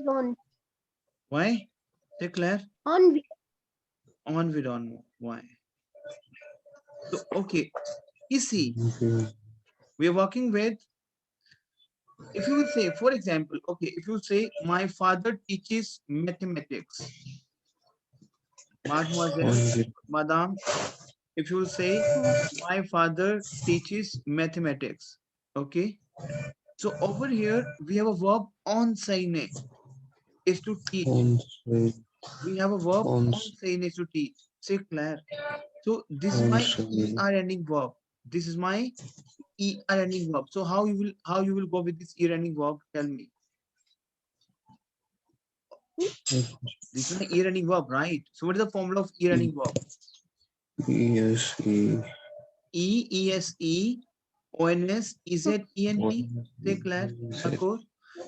On. Why? Say Claire. On. On with on. Why? So okay. Easy. We are working with. If you will say, for example, okay, if you say my father teaches mathematics, mademoiselle, madame, if you will say my father teaches mathematics, okay. So over here we have a verb enseigner is to teach. We have a verb enseigner is to teach. Say Claire. So this is my er ending verb. This is my er ending verb. So how you will go with this er ending verb? Tell me. This is my er ending verb, right? So what is the formula of er ending verb? E-E-S-E, O-N-S, E-Z-E-N-T. Say Claire.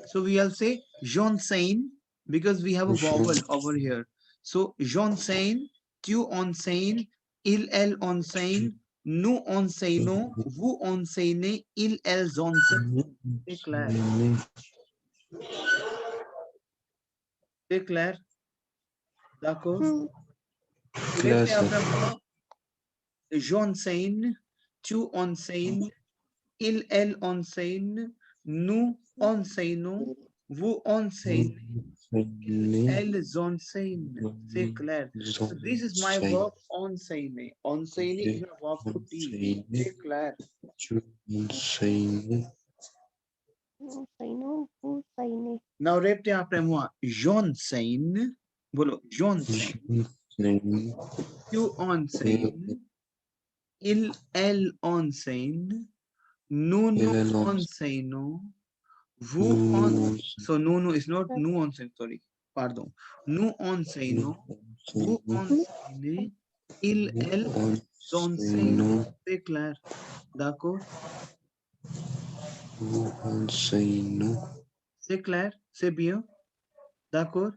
So we will say j'enseigne because we have a vowel over here. So j'enseigne, tu enseignes, il, elle enseigne, nous enseignons, vous enseignez, ils, elles enseignent. C'est clair. C'est clair. D'accord. J'enseigne, tu enseignes, il, elle enseigne, nous enseignons, vous enseignez, elles enseignent. C'est clair. So this is my verb enseigner. Enseigner is a verb to teach. C'est clair. Now répétez après moi. J'enseigne. Bolo. J'enseigne. Tu enseignes. Il, elle enseigne. Nous, nous enseignons. Vous enseignez. So nous is not nous enseignons. Sorry. Pardon. Nous enseignons. Vous enseignez. Il, elle enseigne. C'est clair. D'accord? C'est clair? C'est bien? D'accord?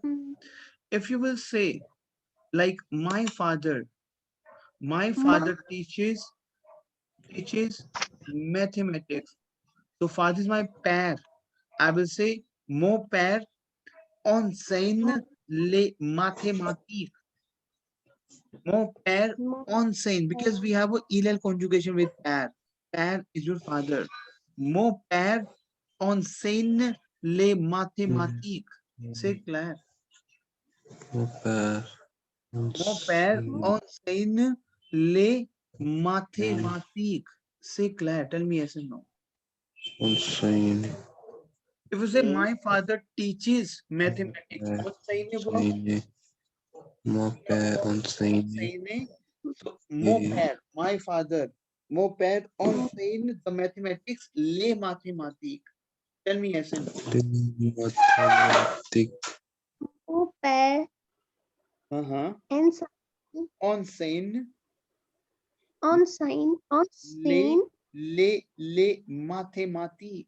If you will say, like my father teaches mathematics. So father is my père. I will say, mon père enseigne les mathématiques. Mon père enseigne, because we have a il conjugation with père. Père is your father. Mon père enseigne les mathématiques. C'est clair. Mon père enseigne les mathématiques. C'est clair. Tell me yes or no. If you say my father teaches mathematics, enseigne. Mon père enseigne. So, mon père, my father. Mon père enseigne the mathematics, les mathématiques. Tell me yes or no. Mon père enseigne les mathématiques.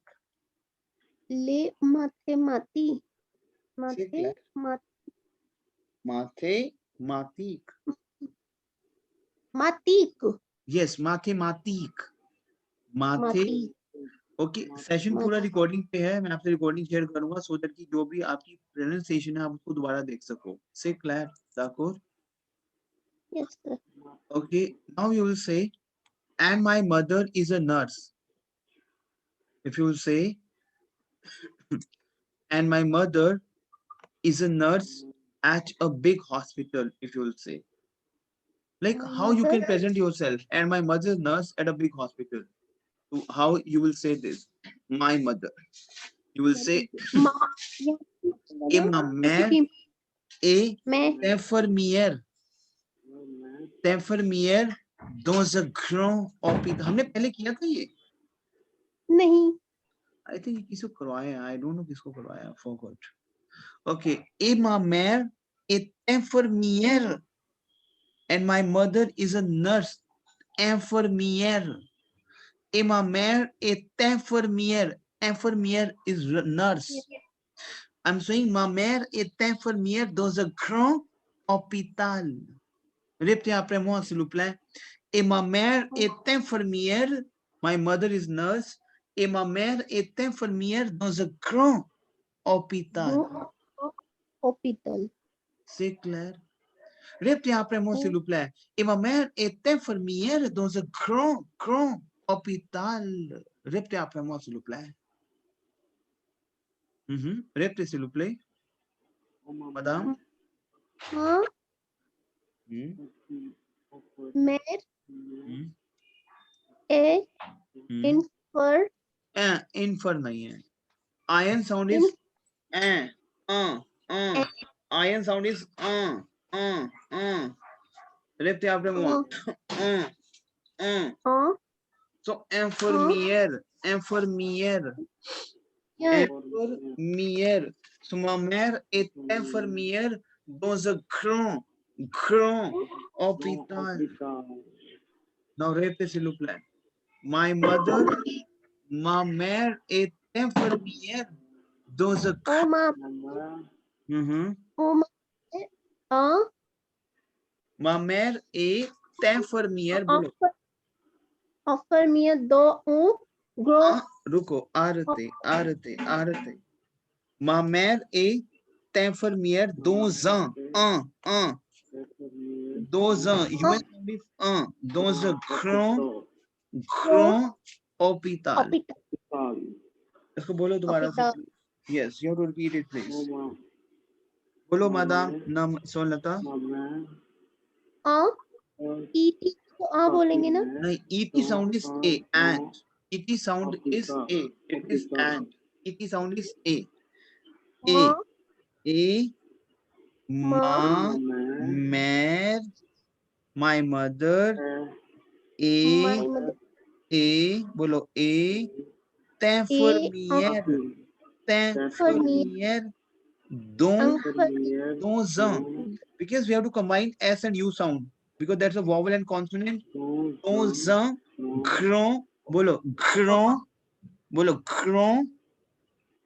Les mathématiques. Mathématiques. Matique. Yes, mathematique. माथे. Okay session पूरा recording पे है. मैं आपसे recording share करूंगा so that कि जो भी आपकी प्रोनाउंसिएशन है आप उसको दोबारा देख सको. से clear d'accord? Yes sir. Okay, now you will say and my mother is a nurse. If you will say and my mother is a nurse at a big hospital, if you will say, like how you can present yourself and my mother is nurse at a big hospital. So how you will say this? My mother. You will say et ma mère est infirmière. Infirmière dans un grand hôpital. हमने पहले किया था ये? नहीं. I think किसको करवाया? I don't know किसको करवाया. I forgot. Okay. Et ma mère est infirmière. And my mother is a nurse. Infirmière. Et ma mère est infirmière. Infirmière is nurse. I'm saying ma mère est infirmière dans un grand hôpital. Répétez après moi, s'il vous plaît. Et ma mère est infirmière. My mother is nurse. Et ma mère est infirmière dans un grand hospital. Hospital. C'est clair? Repete après moi, s'il vous plaît. Et ma mère est infirmière dans un grand hôpital. Repete après moi, s'il vous plaît. Repete, s'il vous plaît. Madame. Mère est infir नहीं है. Iron sound is Iron sound is Repete après moi. So infirmière. So ma mère est infirmière dans un grand hôpital. Now répétez s'il vous plaît. Ma mère est infirmière dans un Ma mère est infirmière. बोलो. Infirmière रुको. Arrêtez. Ma mère est infirmière dans un. Human sound is dans un grand hôpital. इसको बोलो दोबारा से. Yes, you have to repeat it, please. बोलो madam. नाम सोनलता. ET को बोलेंगे ना? नहीं, ET sound is A and. ET sound is A. It is and. ET sound is A. Ma, mère, my mother, बोलो infirmière, dans un, because we have to combine S and U sound, because that's a vowel and consonant. Dans un grand, बोलो grand,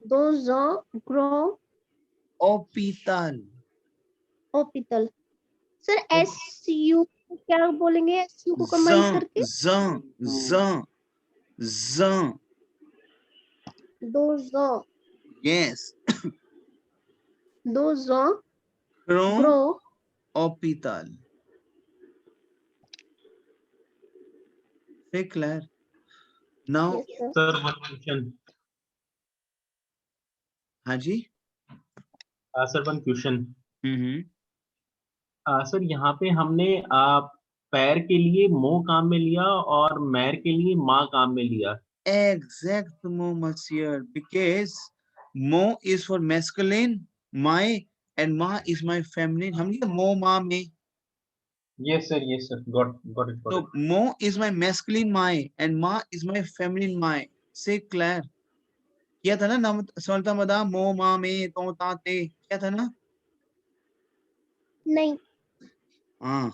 dans un grand hôpital. Sir SU क्या बोलेंगे? SU को combine करके yes dans un grand hôpital. C'est clair? Now sir, one question. हाँ जी. Sir one question. सर यहाँ पे हमने पैर के लिए मो काम में लिया और मैर के लिए माँ काम में लिया. Exact, monsieur, because mo is for masculine, my and ma is my feminine. हम लिया mo ma में. Yes sir, got it. So mo is my masculine my and ma is my feminine my. C'est clair? किया था ना नाम सोनलता madam mo ma में तो ता ते किया था ना? नहीं. हाँ.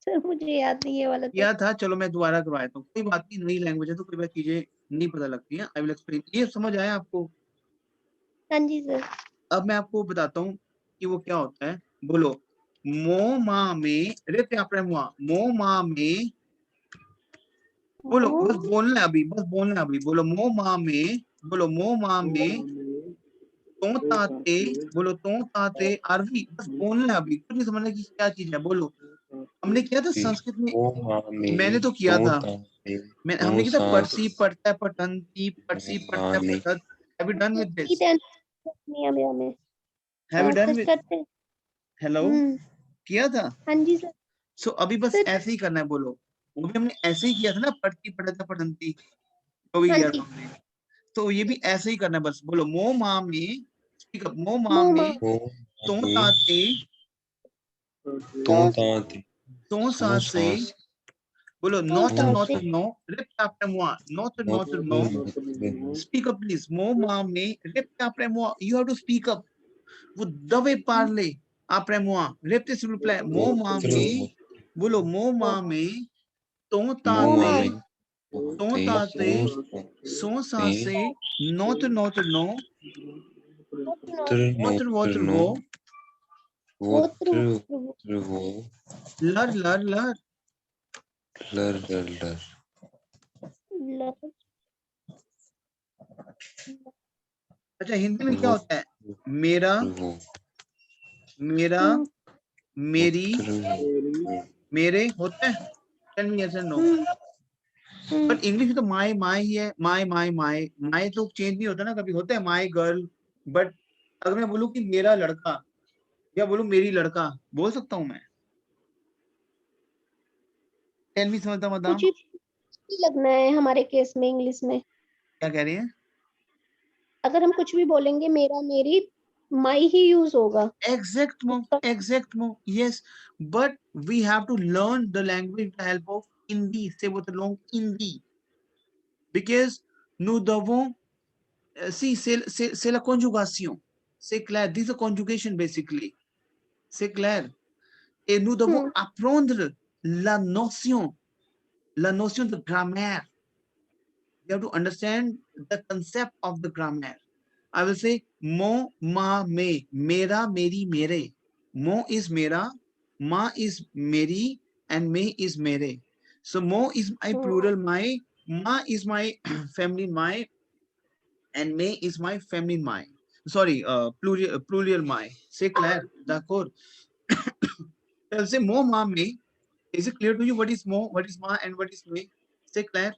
सर मुझे याद नहीं है वाला. किया था. चलो मैं दोबारा करवाया हूँ. कोई बात नहीं, नई लैंग्वेज है तो कोई बात चीजें नहीं पता लगती हैं. I will explain. ये समझ आया आपको? हाँ जी सर. अब मैं आपको बताता हूँ कि वो क्या होता है. बोलो मो मा में. रेते आपने मो मा में. बोलो बस बोलना है अभी. बोलो मो मा में. तो ताते. बोलो तो ताते. आरवी बस बोलना है अभी. कुछ नहीं समझना कि क्या चीज है. बोलो. हमने किया था संस्कृत में. मैंने तो किया था. हमने किया था पर्सी पढ़ता पठंती. पर्सी पढ़ता पठत. Have you done with this? Have you done with? Hello. किया था? हाँ जी सर. सो अभी बस ऐसे ही करना है. बोलो वो भी हमने ऐसे ही किया था ना. पढ़ती पढ़ता पढ़ंती तो भी किया था हमने. तो ये भी ऐसे ही करना है बस. बोलो मो मा में. Speak up. मो मा में तो ताते. तो सासे. बोलो not no. Repeat after moi. Not no. Speak up please. मो मा में. Repeat after moi. You have to speak up. वो दबे Parle après moi. Répétez s'il vous plaît. Mo ma में. बोलो मो मा में. तो ताते. तो ताते. सो सासे. Not no. water वो. लर. अच्छा हिंदी में क्या होता है? मेरा, मेरा, मेरी, मेरे होता है? Tell me yes and no. But English में तो माई माई ही है, माई माई माई माई तो चेंज नहीं होता ना, कभी होता है माई गर्ल। बट अगर मैं बोलूं कि मेरा लड़का या बोलूं मेरी लड़का, बोल सकता हूं मैं? टेल मी समझता मदाम। कुछ ही लगना है हमारे केस में इंग्लिश में। क्या कह रही हैं? अगर हम कुछ भी बोलेंगे मेरा मेरी, माई ही यूज होगा। Exactmo, yes. But we have to learn the language with the help of Hindi. Say what long Hindi. Because nous devons, si, c'est la conjugation. C'est clair. This is a conjugation basically. C'est clair. Et nous devons apprendre la notion de grammaire. You have to understand the concept of the grammar. I will say mo, ma, me. Mera, meri, mere. Mo is mera, ma is meri, and me is mere. So mo is my plural my, ma is my feminine my, and me is my feminine my. Sorry, plural my. C'est clair, d'accord. I will say mo, ma, me. Is it clear to you what is mo, what is ma, and what is me? C'est clair?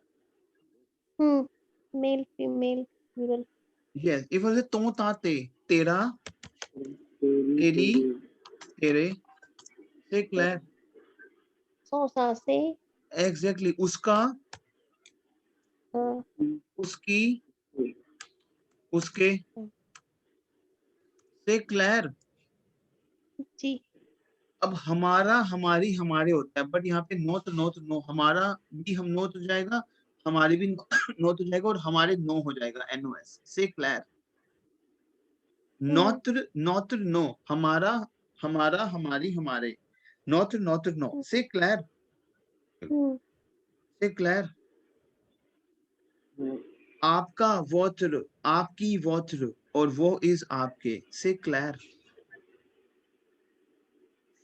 Male female plural. Yes. If I say to, ta, te, tera, तेरी, तेरे, c'est clair? सौ सा से, Exactly. उसका, उसकी, उसके, c'est clair? जी। अब हमारा, हमारी, हमारे होता है, बट यहाँ पे नो तो नो तो नो, हमारा भी हम नो तो जाएगा, हमारी भी नो तो जाएगा, और हमारे नो हो जाएगा, NOS. C'est clair? नॉत्र, नॉत्र नो, हमारा, हमारा, हमारी, हमारे, नॉत्र, नॉत्र no, c'est clair? C'est clair? आपका वोत्र, आपकी वोत्र, और वो इज आपके, c'est clair?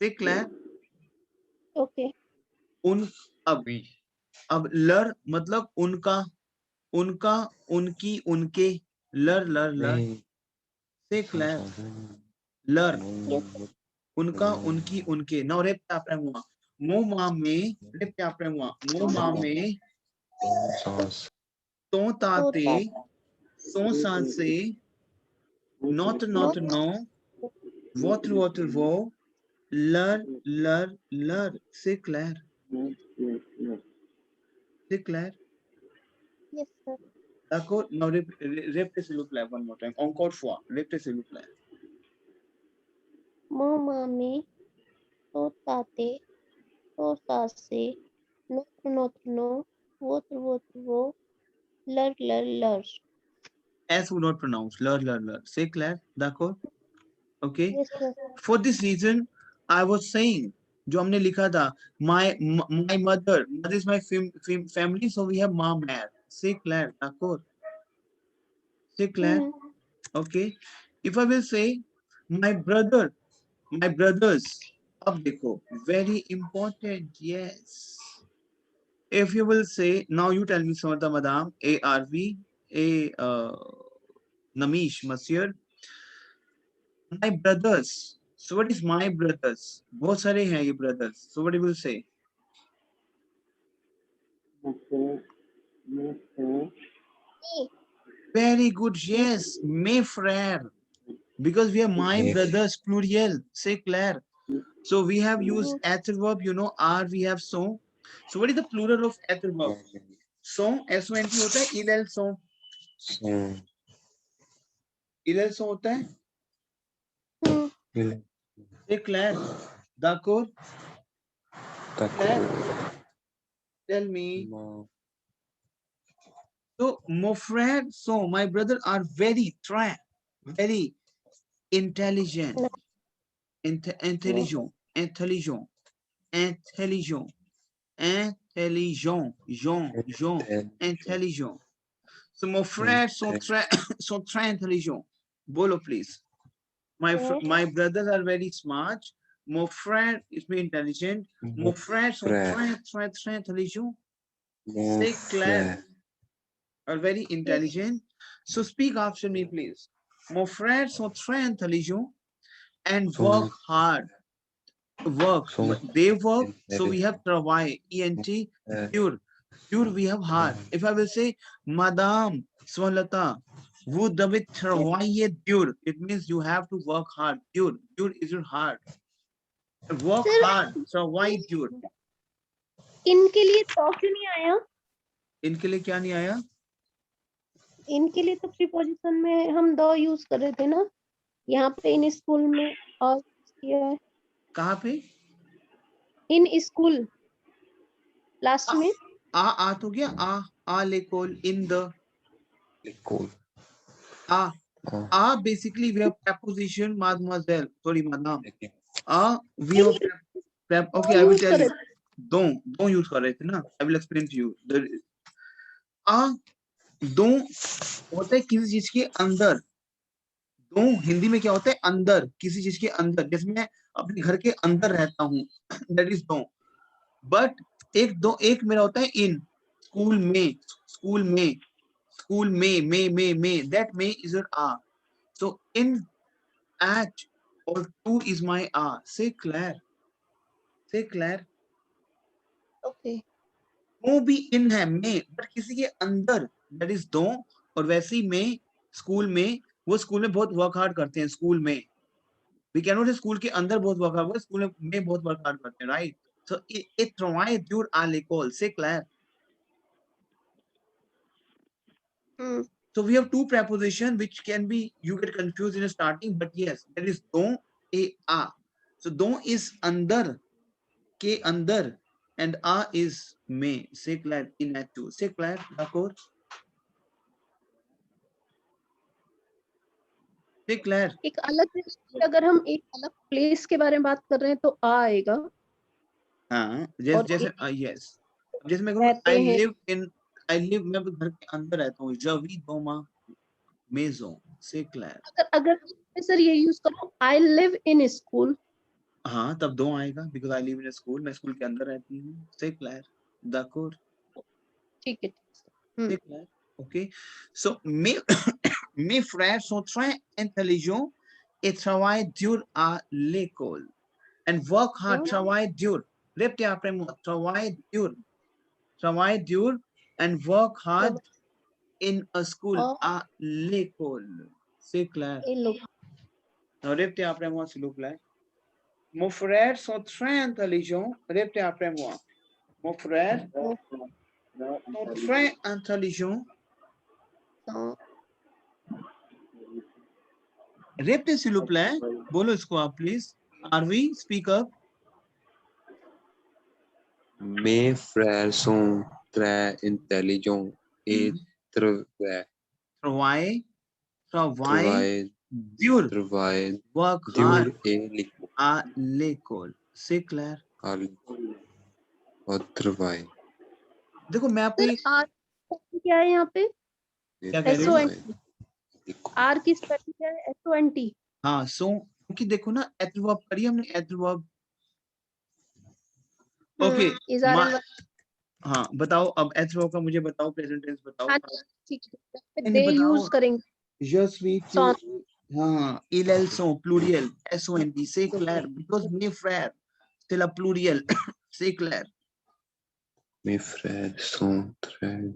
C'est clair? Okay. उन, अब लर मतलब उनका, उनका, उनकी, उनके, लर, लर, लर, c'est clair? लर, उनका, उनकी, उनके। नाउ रेप आप हुआ मो मा में, रेप आप हुआ मो मा में, तो ताते, तो सांसे, नॉट नॉट नो, वोत्र वोत्र वो, लर, लर, लर, c'est clair? C'est clair? Yes sir. D'accord? Now répétez s'il vous plaît one more time. Encore fois. Répétez s'il vous plaît. मो मामे, तो ताते, तो सासे, नोत्र नोत्र नो, वोत्र वोत्र वो, लर लर लर। S would not pronounce. Lur, lur, lur. C'est clair? D'accord? Okay? Yes sir. For this reason, I was saying, जो हमने लिखा था, my mother is my family, so we have mom dad. C'est clair? D'accord? C'est clair? Okay? If I will say, my brother, my brothers, अब देखो, very important, yes. If you will say, now you tell me, Samantha Madam, ARV, Namish, Monsieur, my brothers. So what is my brothers? बहुत सारे हैं ये brothers. So what you will say? Very good. Yes, mes frères. Because we have my brothers plural. C'est clair? So we have used adverb, you know, are, we have so. So what is the plural of adverb? So, S-O-N-T होता है, il sont. Il sont होता है. C'est clair? D'accord? Clair? Tell me. So, mon frère, so my brother are very intelligent, intelligent, intelligent, intelligent, intelligent, intelligent. So, mon frère sont très intelligents. Bolo, please. My brothers are very smart. Mon frère is very intelligent. Mon frère sont très intelligents. C'est clair? Are very intelligent. So speak after me, please. Mon frère sont très intelligents and work hard. Work. They work. So we have travail. ENT. Dur. Dur we have hard. If I will say Madame Swalata, vous devez travailler dur. It means you have to work hard. Dur. Dur is your hard. Work Sir, hard. Travail dur. इनके लिए तो क्यों नहीं आया? इनके लिए क्या नहीं आया? इनके लिए तो प्रीपोजिशन में हम द यूज कर रहे थे ना, यहाँ पे इन स्कूल में और किया है। कहाँ पे? इन स्कूल लास्ट में आ तो गया आ l'école in the l'école. Basically we have preposition mademoiselle, sorry madame. Okay. We have okay, I will tell you. Don't use कर रहे थे ना, I will explain to you. don't होता है किसी चीज के अंदर। don't हिंदी में क्या होता है? अंदर, किसी चीज के अंदर। जैसे मैं अपने घर के अंदर रहता हूँ, that is don't. But एक मेरा होता है in, स्कूल में, that may is your a. So in, at or to is my a. Say Claire. Okay. वो भी in है में, but किसी के अंदर, that is don't. और वैसे ही में स्कूल में, वो स्कूल में बहुत वर्क हार्ड करते हैं। स्कूल में we cannot say स्कूल के अंदर बहुत वर्क हार्ड, स्कूल में बहुत वर्क हार्ड करते हैं, right? So it travaille dur à l'école. C'est clair? So we have two prepositions which can be, you get confused in the starting, but yes, there is don et a. So don is andar, ke andar, and a is में. C'est clair in that too. C'est clair, d'accord? C'est clair. एक अलग, अगर हम एक अलग place के बारे में बात कर रहे हैं तो आ आएगा। हाँ, जैसे yes. जैसे मैं कहूँ I live, मैं घर के अंदर रहता हूँ। Je vis dans ma maison. C'est clair. अगर सर ये यूज करो, I live in school, हाँ, तब दो आएगा, because I live in a school, मैं स्कूल के अंदर रहती हूँ। C'est clair, d'accord? ठीक है। C'est clair, ok. So mes frères sont très intelligents et travaillent dur à l'école. And work hard, travaille dur. Répétez après moi, travaille dur and work hard in a school, à l'école. C'est clair. Répétez après moi, s'il vous plaît. Mon frère sont très intelligents. Répétez après moi. Mon frère sont très intelligents. Répétez s'il vous plaît. बोलो इसको आप please. Arvi, speak up. Mes frères sont très intelligents et travaillent dur, work hard à l'école. C'est clair. और travail. देखो मैं आपको क्या है यहाँ पे? क्या कह रहे हो? आर की स्पेलिंग क्या है? SONT. हाँ, सो क्योंकि देखो ना, एडवर्ब करी हमने, एडवर्ब। ओके, हाँ बताओ अब एडवर्ब का मुझे बताओ, प्रेजेंट टेंस बताओ। ठीक है, दे यूज करेंगे। Je suis हाँ, ils sont pluriel, SONT, c'est clair, because mes frères c'est la pluriel. C'est clair. Mes frères sont très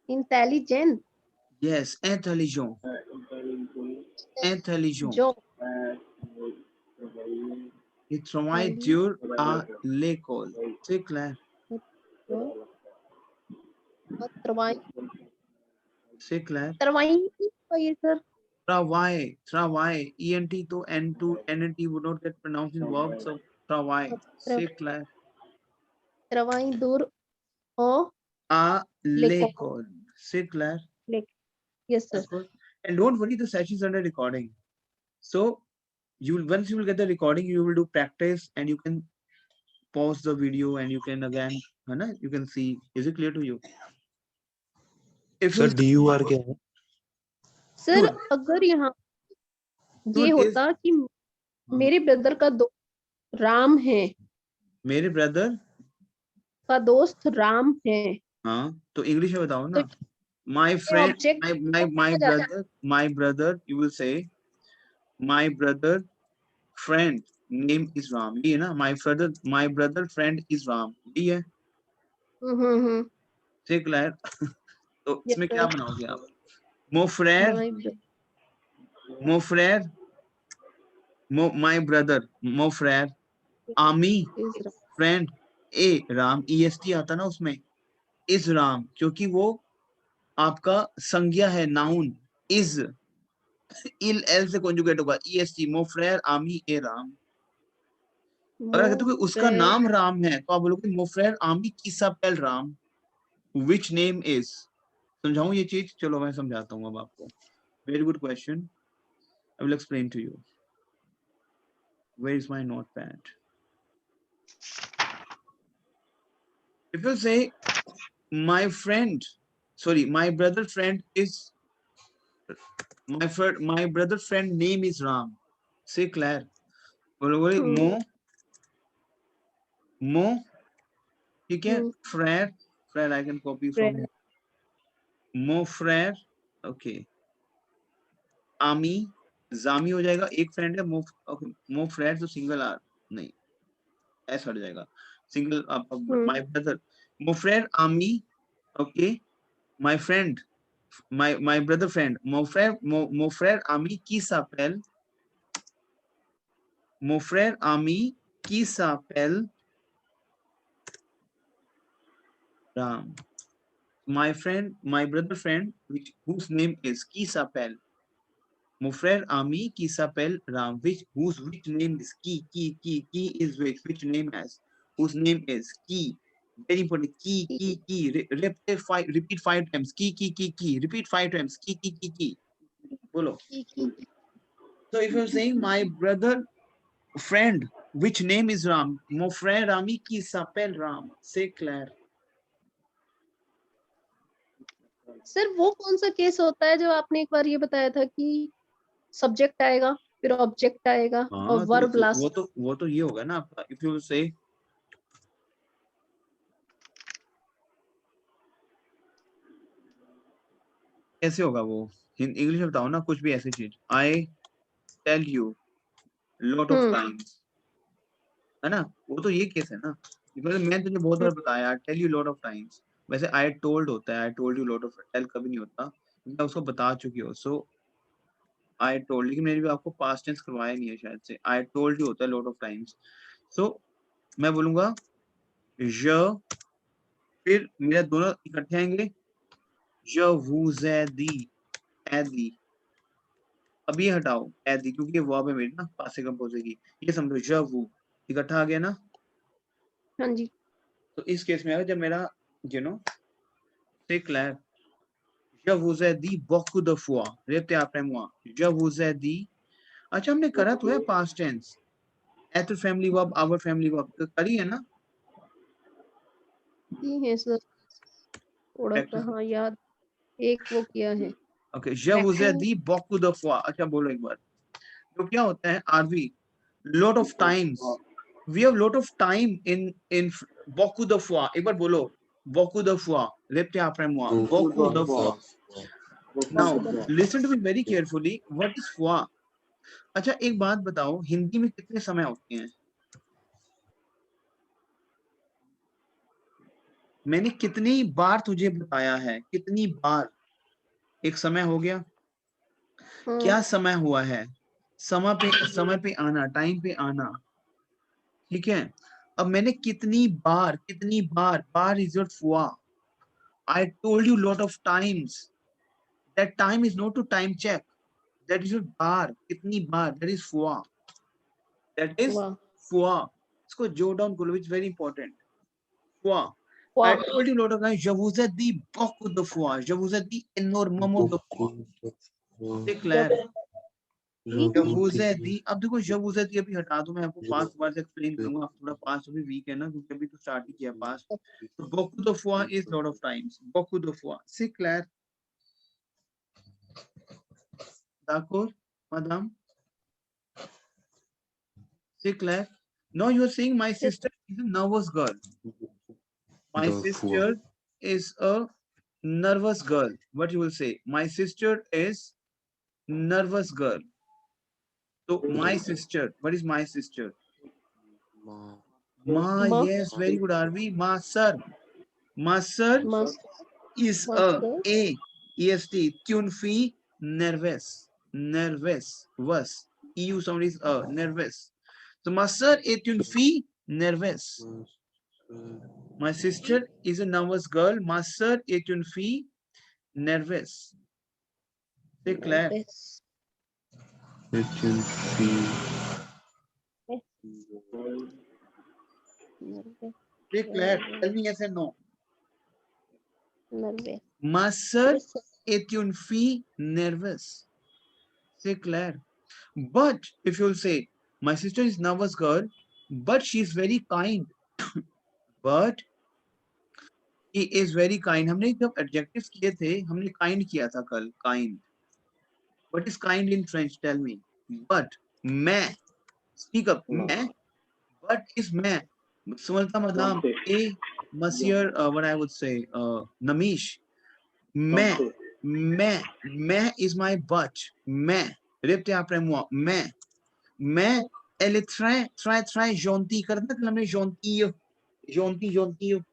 intelligent. Yes, intelligent. Il travaille dur à l'école. C'est clair. C'est clair. Travail. ENT to NNT would not get pronounced in verb, so travail. C'est clair. Travail dur à l'école. C'est clair. Yes, sir. And don't worry, the session is under recording. So once you will get the recording, you will do practice and you can pause the video and you can again, you can see. Is it clear to you? Sir, DUR क्या है? Sir अगर यहाँ ये होता कि मेरे brother का दोस्त राम है, मेरे ब्रदर का दोस्त राम है, हाँ, तो इंग्लिश में बताओ ना। My friend, object my brother, you will say, my brother friend name is Ram. ये ना, my brother friend is Ram. ये है, ठीक क्लियर? तो इसमें क्या बनाओगे आप? Mon frère, my brother, mon frère, ami, friend, A Ram, EST आता ना उसमें, इस राम, क्योंकि वो आपका संज्ञा है, नाउन, इज, इल एल से कॉन्जुगेट होगा, EST, mon frère, ami, ए राम। अगर कहते हो कि उसका नाम राम है, तो आप बोलोगे mon frère, ami, qui s'appelle Ram, which name is। समझाऊं ये चीज? चलो मैं समझाता हूँ अब आपको। Very good question. I will explain to you. Where is my notepad? If you say my brother friend is my brother friend name is Ram. Say Claire. Mo, ठीक है? Frère I can copy from here. Mon frère, okay. Ami, Zami हो जाएगा, एक friend है, mon frère तो single are नहीं, ऐसा हट जाएगा, single my brother, mon frère Ami, okay. My friend, my brother friend, mon frère ami qui s'appelle, mon frère ami qui s'appelle Ram. My brother friend, whose name is qui s'appelle. Mon frère ami qui s'appelle Ram, which name is qui is which name has, whose name is qui. Very important. Key. Repeat 5 times. Key. Repeat 5 times. Key. Bolo. So if you're saying my brother friend, which name is Ram? Mon frère ami qui s'appelle Ram. Say Claire. Sir वो कौन सा case होता है जो आपने एक बार ये बताया था कि सब्जेक्ट आएगा, फिर ऑब्जेक्ट आएगा और वर्ब लास्ट? वो तो ये होगा ना आपका, if you say कैसे होगा वो, इंग्लिश में बताओ ना, कुछ भी ऐसी चीज। I tell you lot of times, है ना? वो तो ये केस है ना, मैंने तुझे बहुत बार बताया, I tell you lot of times। वैसे I told होता है, I told you lot of, tell कभी नहीं होता, मैं उसको बता चुकी हूँ। So I told, लेकिन मैंने भी आपको past tense करवाया नहीं है शायद से। I told you होता है lot of times। So मैं बोलूंगा je, फिर मेरे दोनों इकट्ठे आएंगे, je vous ai dit, अब ये हटाओ ऐदी, क्योंकि ये वर्ब है मेरी ना, पासे कंपोज होगी, ये समझो je vous इकट्ठा आ गया ना। हाँ जी। तो इस केस में आएगा जब मेरा c'est clair, je vous ai dit beaucoup de fois, répétez après moi, je vous ai dit। अच्छा हमने करा तो है past tense, at family verb, our family verb करी है ना? है सर, थोड़ा सा हाँ याद, एक वो किया है। Okay, je vous ai dit beaucoup de fois। अच्छा बोलो एक बार। तो क्या होता है, are we lot of times, we have lot of time in beaucoup de fois। एक बार बोलो beaucoup de fois, répétez après moi, beaucoup de fois। Now listen to me very carefully, what is fois? अच्छा एक बात बताओ, हिंदी में कितने समय होते हैं? मैंने कितनी बार तुझे बताया है, कितनी बार एक समय हो गया, क्या समय हुआ है? समय पे आना, टाइम पे आना, ठीक है? अब मैंने कितनी बार, बार is your fois। I told you lot of times, that time is not to time check, that is your बार, कितनी बार, that is fois, that is fois। इसको jot down करो, it's very important, fois। I told you lot of times, je vous ai dit beaucoup de fois, je vous ai dit énormément de fois। C'est clair? je vous ai dit, अब देखो je vous ai dit अभी हटा दो, मैं आपको past बार से explain करूंगा, आप थोड़ा पास्ट भी वीक है ना, क्योंकि अभी तो स्टार्ट ही किया पास्ट। तो beaucoup de fois is lot of times, beaucoup de fois। C'est clair? D'accord, madame? C'est clair? Now you are saying my sister is a nervous girl. My sister is a nervous girl. What you will say? My sister is nervous girl. So my sister. What is my sister? Ma. Ma. Ma. Yes, very good. Arvi. Ma sir. Ma sir is Master. est. Tune fee nervous. Nervous. Was. EU sound is nervous. So ma sir est une fille nervous. My sister is a nervous girl. Ma sœur est une fille nervous. C'est clair. Nervous. C'est une fille. Nervous. C'est clair. Tell me yes or no. Nervous. Ma sœur est une fille nervous. C'est clair. But if you'll say, my sister is nervous girl, but she is very kind. But he is very kind. हमने जब adjectives किए थे, हमने kind किया था कल. Kind. What is kind in French? Tell me. But मैं. Speak up. मैं. But is मैं. Sumalta madam. A. Monsieur. What I would say. Namish. मैं. मैं is my but. मैं. Répétez après moi. मैं. Elle est très gentille. करना कल हमने gentille. Gentille.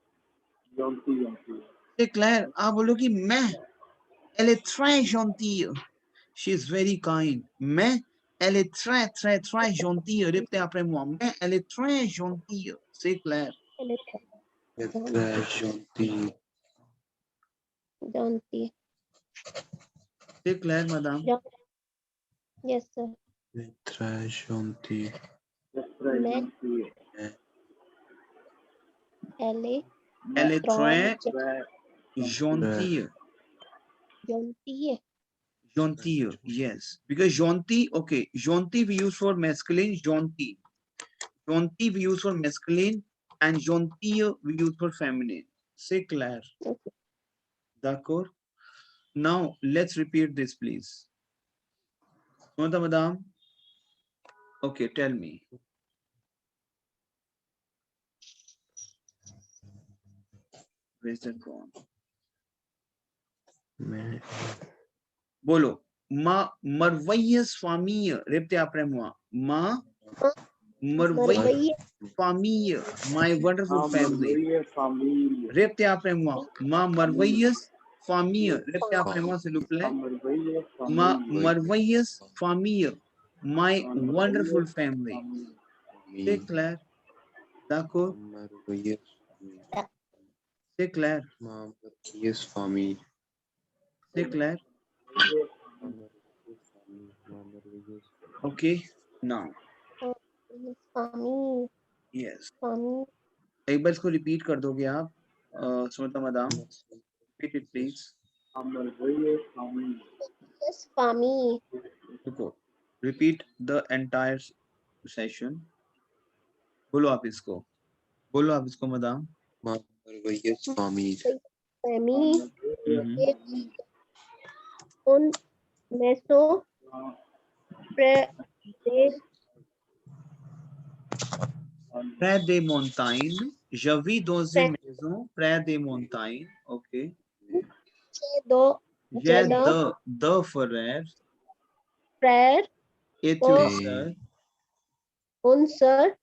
C'est clair. आप बोलो कि मैं. Elle est très gentille. She is very kind. मैं. Elle est très gentille. Répétez après moi. Mais elle est très gentille. C'est clair. Elle est Très gentille. gentille. C'est clair, madame. Yes, sir. Très gentille. Mais elle est très gentille. Gentille, yes. Because gentil, okay. Gentil we use for masculine, gentil. Gentil we use for masculine and gentille we use for feminine. C'est clair. Okay. D'accord. Now, let's repeat this, please. Madam? Okay, tell me. Where's that gone? Bolo. Ma merveilleuse famille. Répétez après moi. Ma merveilleuse famille. My wonderful family. Répétez après moi. Ma merveilleuse famille. Répétez après moi, s'il vous plaît. Ma merveilleuse famille. My wonderful family. C'est clair? D'accord? C'est clair? Yes, famille. C'est clair? Okay, now. Famille. Yes. Famille. एक बार इसको repeat कर दोगे आप Sumita madam? Repeat it, please. Yes, famille. Repeat the entire session. बोलो आप इसको. बोलो आप इसको madam. Merveilleuse famille. Famille. Un maison près des montagnes. Je vis dans une maison près des montagnes. Okay. J'ai deux frères. Frère. Et une sœur. Une sœur.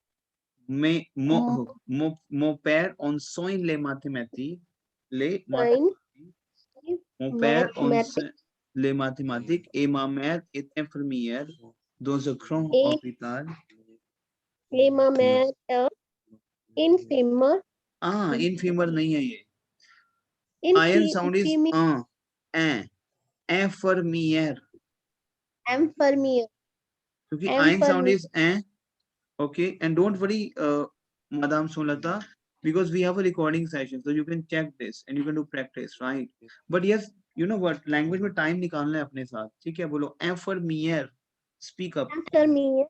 Mon père enseigne les mathématiques. Mon père enseigne les mathématiques et ma mère est infirmière dans un grand hôpital. Et ma mère est infirmière. Ah, infirmière नहीं है ये. Iron sound is infirmière. Infirmière. क्योंकि iron sound is okay, and don't worry, Madam Sunlata, because we have a recording session, so you can check this and you can do practice, right? But yes, you know what? Language में time निकालना है अपने साथ. ठीक है, बोलो infirmière. Speak up. Infirmière.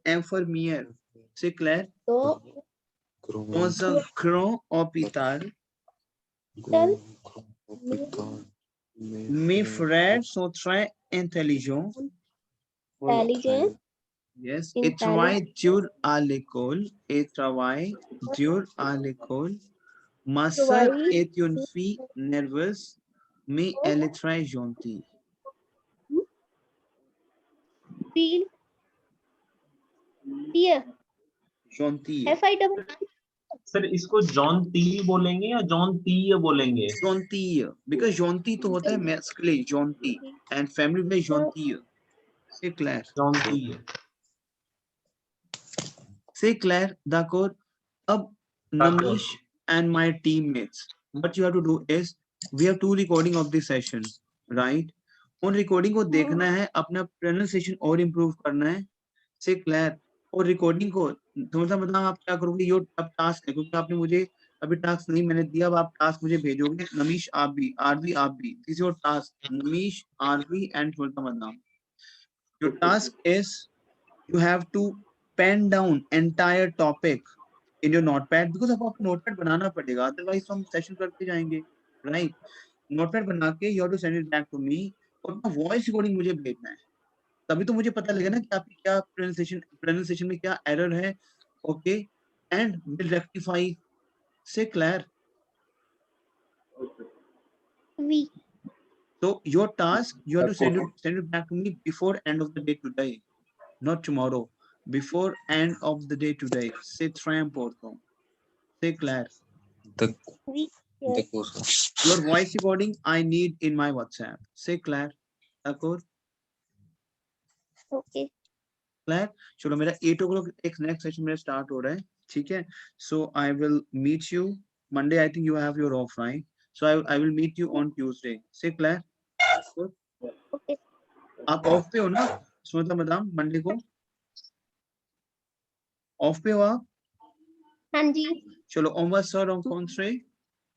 Infirmière. C'est clair? Dans un grand hôpital. Mes frères sont très intelligents. Yes, et travaille dur à l'école. Et travaille dur à l'école. Maser Provide et une fille nerveuse, mais elle est très gentille. feel fear. Gentille. FIW. Sir इसको John T बोलेंगे या John T बोलेंगे? Gentille. Because gentille तो होता है masculine, gentille. And family में gentille. C'est clair. John T. C'est clair, d'accord. अब Namish and my teammates, what you have to do is, we have 2 recording of this session, right? उन recording को देखना है, अपना प्रोनाउंसिएशन और improve करना है, से क्लियर। और रिकॉर्डिंग को मतलब आप क्या करोगे, ये अब टास्क है, क्योंकि आपने मुझे अभी टास्क नहीं मैंने दिया, अब आप टास्क मुझे भेजोगे। नमीश आप भी, आरवी आप भी, this is your task. Namish, Aarvi and मतलब your task is you have to pen down entire topic in your notepad, because अब आपको notepad बनाना पड़ेगा, otherwise हम सेशन करते जाएंगे, right? notepad बना के you have to send it back to me, और अपना वॉइस रिकॉर्डिंग मुझे भेजना है, तभी तो मुझे पता लगेगा ना कि आपकी क्या प्रोनाउंसिएशन में क्या एरर है। Okay, and will rectify. से clear? We. So your task, you have to send it back to me before end of the day today, not tomorrow, before end of the day today. C'est très important. C'est clair? We. Yes. Your voice recording I need in my WhatsApp. C'est clair? D'accord? Okay. Clear? चलो मेरा 8 o'clock एक next session मेरा start हो रहा है, ठीक है? So I will meet you Monday, I think you have your off, right? So I will meet you on Tuesday. Say clear? Okay. आप ऑफ पे हो ना सुमित्रा मैडम? मंडे को ऑफ पे हो आप? हाँ जी। चलो ओमवा सर ऑन कौन-से?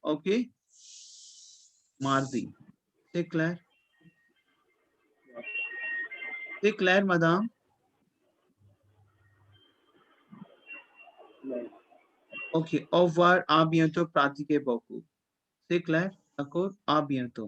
ओके, मारती। Say clear? Say clear madam? Ok, au revoir, à bientôt, pratiquez beaucoup. C'est clair? D'accord? À bientôt.